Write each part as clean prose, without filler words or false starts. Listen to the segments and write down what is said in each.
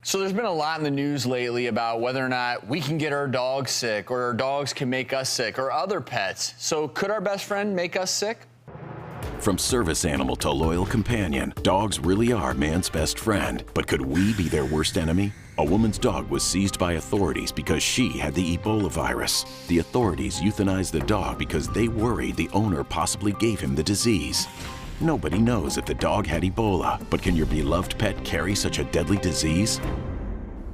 So there's been a lot in the news lately about whether or not we can get our dogs sick or our dogs can make us sick or other pets. So could our best friend make us sick? From service animal to loyal companion, dogs really are man's best friend. But could we be their worst enemy? A woman's dog was seized by authorities because she had the Ebola virus. The authorities euthanized the dog because they worried the owner possibly gave him the disease. Nobody knows if the dog had Ebola, but can your beloved pet carry such a deadly disease?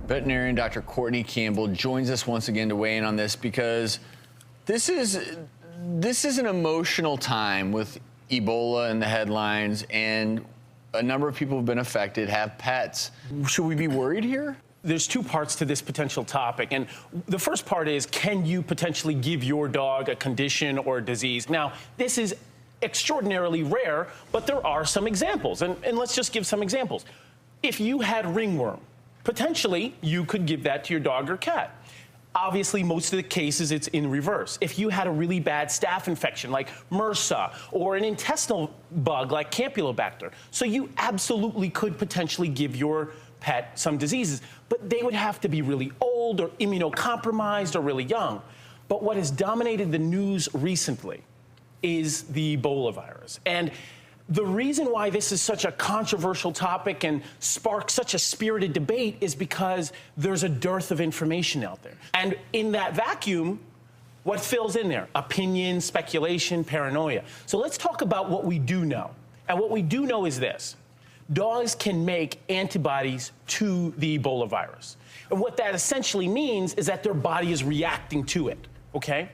Veterinarian Dr. Courtney Campbell joins us once again to weigh in on this because this is an emotional time with Ebola in the headlines, and a number of people have been affected, have pets. Should we be worried here? There's two parts to this potential topic, and the first part is, can you potentially give your dog a condition or a disease? Now, this is extraordinarily rare, but there are some examples, and let's just give some examples. If you had ringworm, potentially you could give that to your dog or cat. Obviously, most of the cases, it's in reverse. If you had a really bad staph infection like MRSA or an intestinal bug like Campylobacter, so you absolutely could potentially give your pet some diseases, but they would have to be really old or immunocompromised or really young. But what has dominated the news recently is the Ebola virus. And the reason why this is such a controversial topic and sparks such a spirited debate is because there's a dearth of information out there. And in that vacuum, what fills in there? Opinion, speculation, paranoia. So let's talk about what we do know. And what we do know is this. Dogs can make antibodies to the Ebola virus. And what that essentially means is that their body is reacting to it, okay?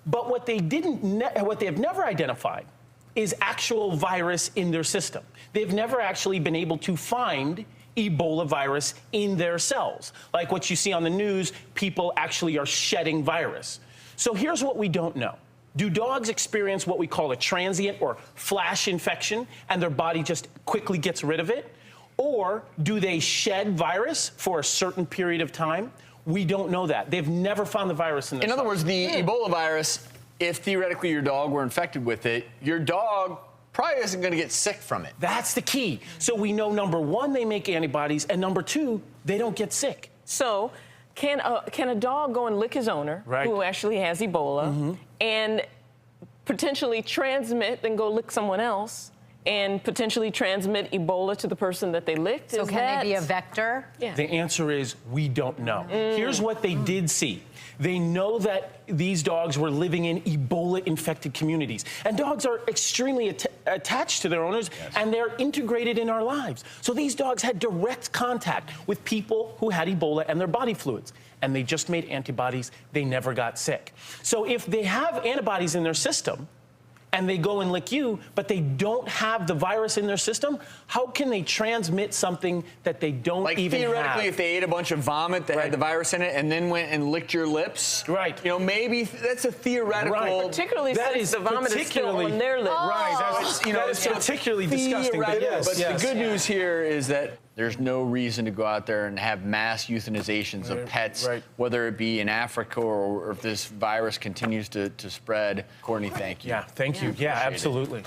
But what they have never identified is actual virus in their system. They've never actually been able to find Ebola virus in their cells. Like what you see on the news, people actually are shedding virus. So here's what we don't know. Do dogs experience what we call a transient or flash infection and their body just quickly gets rid of it? Or do they shed virus for a certain period of time? We don't know that. They've never found the virus in their cells. In other words, the Ebola virus, if theoretically your dog were infected with it, your dog probably isn't going to get sick from it. That's the key. So we know, number one, they make antibodies, and number two, they don't get sick. So can a dog go and lick his owner, who actually has Ebola, and potentially transmit and go lick someone else and potentially transmit Ebola to the person that they licked? So can they be a vector? Yeah. The answer is we don't know. Here's what they did see. They know that these dogs were living in Ebola-infected communities. And dogs are extremely attached to their owners, and they're integrated in our lives. So these dogs had direct contact with people who had Ebola and their body fluids. And they just made antibodies. They never got sick. So if they have antibodies in their system, and they go and lick you, but they don't have the virus in their system, how can they transmit something that they don't even have? Like, theoretically, if they ate a bunch of vomit that had the virus in it and then went and licked your lips, you know, maybe that's a theoretical... Particularly since the vomit is still on their lips. That's particularly disgusting. But the good news here is that there's no reason to go out there and have mass euthanizations of pets, whether it be in Africa or if this virus continues to spread. Courtney, thank you. Yeah, thank you. Yeah, absolutely.